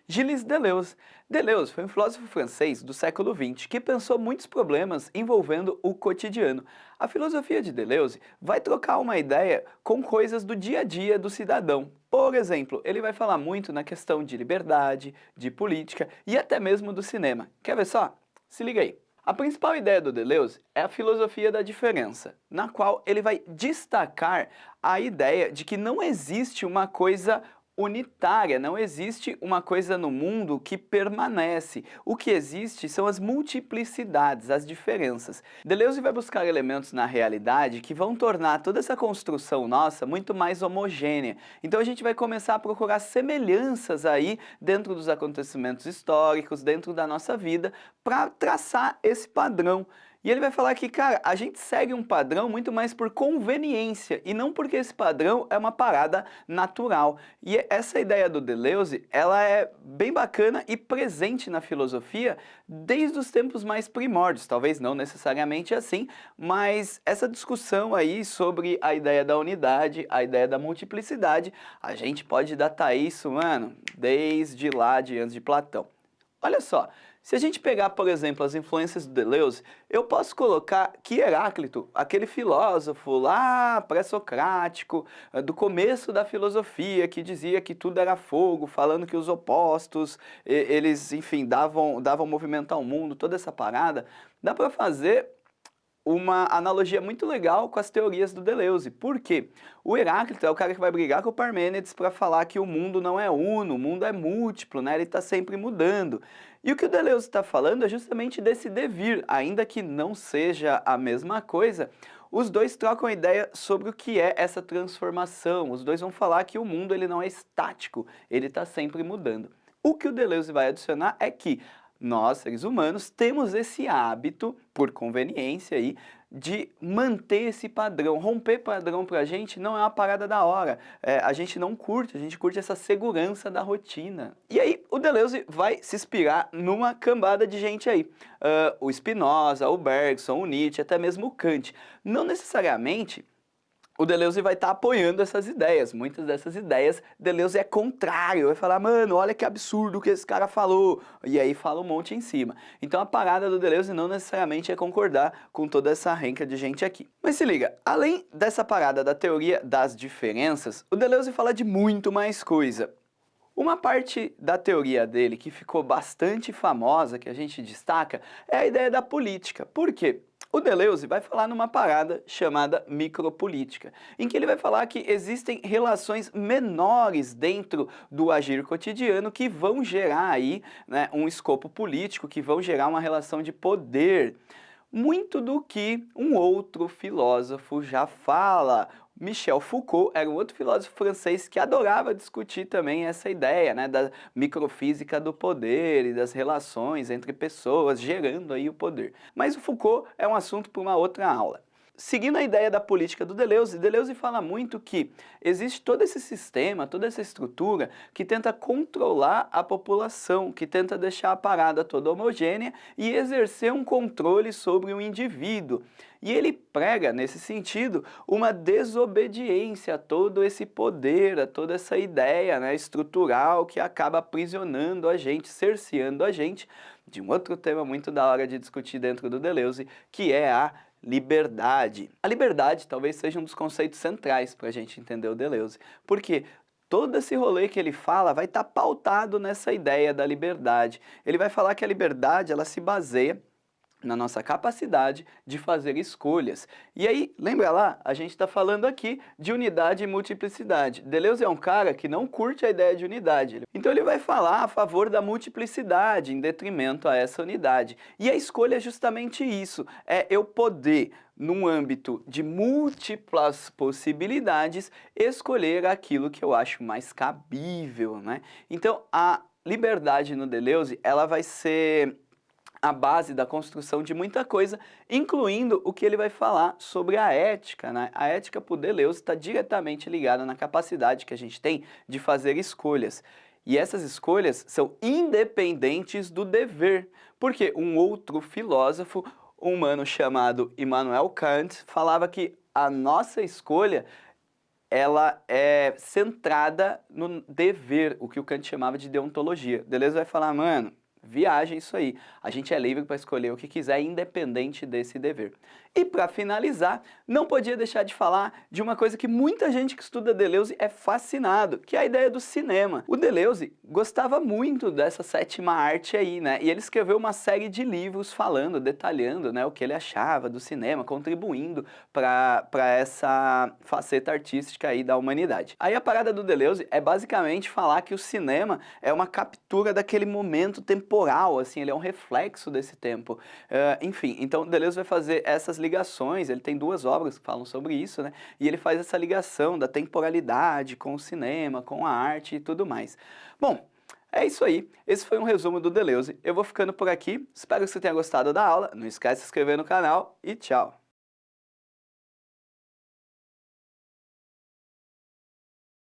Gilles Deleuze. Deleuze foi um filósofo francês do século XX que pensou muitos problemas envolvendo o cotidiano. A filosofia de Deleuze vai trocar uma ideia com coisas do dia a dia do cidadão. Por exemplo, ele vai falar muito na questão de liberdade, de política e até mesmo do cinema. Quer ver só? Se liga aí. A principal ideia do Deleuze é a filosofia da diferença, na qual ele vai destacar a ideia de que não existe uma coisa unitária, não existe uma coisa no mundo que permanece. O que existe são as multiplicidades, as diferenças. Deleuze vai buscar elementos na realidade que vão tornar toda essa construção nossa muito mais homogênea. Então a gente vai começar a procurar semelhanças aí dentro dos acontecimentos históricos, dentro da nossa vida, para traçar esse padrão. E ele vai falar que, cara, a gente segue um padrão muito mais por conveniência e não porque esse padrão é uma parada natural. E essa ideia do Deleuze, ela é bem bacana e presente na filosofia desde os tempos mais primórdios, talvez não necessariamente assim, mas essa discussão aí sobre a ideia da unidade, a ideia da multiplicidade, a gente pode datar isso, mano, desde lá de antes de Platão. Olha só, se a gente pegar, por exemplo, as influências do Deleuze, eu posso colocar que Heráclito, aquele filósofo lá pré-socrático, do começo da filosofia, que dizia que tudo era fogo, falando que os opostos, eles, enfim, davam movimento ao mundo, toda essa parada, dá para fazer uma analogia muito legal com as teorias do Deleuze. Por quê? O Heráclito é o cara que vai brigar com o Parmênides para falar que o mundo não é uno, o mundo é múltiplo, né? Ele está sempre mudando. E o que o Deleuze está falando é justamente desse devir, ainda que não seja a mesma coisa, os dois trocam ideia sobre o que é essa transformação. Os dois vão falar que o mundo ele não é estático, ele está sempre mudando. O que o Deleuze vai adicionar é que nós, seres humanos, temos esse hábito, por conveniência aí, de manter esse padrão. Romper padrão pra gente não é uma parada da hora. A gente não curte, a gente curte essa segurança da rotina. E aí o Deleuze vai se inspirar numa cambada de gente aí. O Spinoza, o Bergson, o Nietzsche, até mesmo o Kant. Não necessariamente o Deleuze vai estar apoiando essas ideias. Muitas dessas ideias, Deleuze é contrário, vai falar, mano, olha que absurdo que esse cara falou, e aí fala um monte em cima. Então a parada do Deleuze não necessariamente é concordar com toda essa renca de gente aqui. Mas se liga, além dessa parada da teoria das diferenças, o Deleuze fala de muito mais coisa. Uma parte da teoria dele que ficou bastante famosa, que a gente destaca, é a ideia da política. Por quê? O Deleuze vai falar numa parada chamada micropolítica, em que ele vai falar que existem relações menores dentro do agir cotidiano que vão gerar aí, né, um escopo político, que vão gerar uma relação de poder. Muito do que um outro filósofo já fala. Michel Foucault era um outro filósofo francês que adorava discutir também essa ideia, né, da microfísica do poder e das relações entre pessoas, gerando aí o poder. Mas o Foucault é um assunto para uma outra aula. Seguindo a ideia da política do Deleuze, Deleuze fala muito que existe todo esse sistema, toda essa estrutura que tenta controlar a população, que tenta deixar a parada toda homogênea e exercer um controle sobre o indivíduo. E ele prega, nesse sentido, uma desobediência a todo esse poder, a toda essa ideia, né, estrutural que acaba aprisionando a gente, cerceando a gente, de um outro tema muito da hora de discutir dentro do Deleuze, que é a liberdade. A liberdade talvez seja um dos conceitos centrais para a gente entender o Deleuze, porque todo esse rolê que ele fala vai estar pautado nessa ideia da liberdade. Ele vai falar que a liberdade ela se baseia na nossa capacidade de fazer escolhas. E aí, lembra lá, a gente está falando aqui de unidade e multiplicidade. Deleuze é um cara que não curte a ideia de unidade. Então ele vai falar a favor da multiplicidade, em detrimento a essa unidade. E a escolha é justamente isso, é eu poder, num âmbito de múltiplas possibilidades, escolher aquilo que eu acho mais cabível, né? Então a liberdade no Deleuze, ela vai ser a base da construção de muita coisa, incluindo o que ele vai falar sobre a ética, né? A ética, por Deleuze, está diretamente ligada na capacidade que a gente tem de fazer escolhas. E essas escolhas são independentes do dever, porque um outro filósofo, um mano chamado Immanuel Kant, falava que a nossa escolha ela é centrada no dever, o que o Kant chamava de deontologia. Deleuze vai falar, mano, viagem isso aí. A gente é livre para escolher o que quiser, independente desse dever. E para finalizar, não podia deixar de falar de uma coisa que muita gente que estuda Deleuze é fascinado, que é a ideia do cinema. O Deleuze gostava muito dessa sétima arte aí, né? E ele escreveu uma série de livros falando, detalhando, né, o que ele achava do cinema, contribuindo para essa faceta artística aí da humanidade. Aí a parada do Deleuze é basicamente falar que o cinema é uma captura daquele momento temporal, assim, ele é um reflexo desse tempo. Enfim, então Deleuze vai fazer essas ligações, ele tem duas obras que falam sobre isso, né? E ele faz essa ligação da temporalidade com o cinema, com a arte e tudo mais. Bom, é isso aí. Esse foi um resumo do Deleuze. Eu vou ficando por aqui. Espero que você tenha gostado da aula. Não esquece de se inscrever no canal e tchau!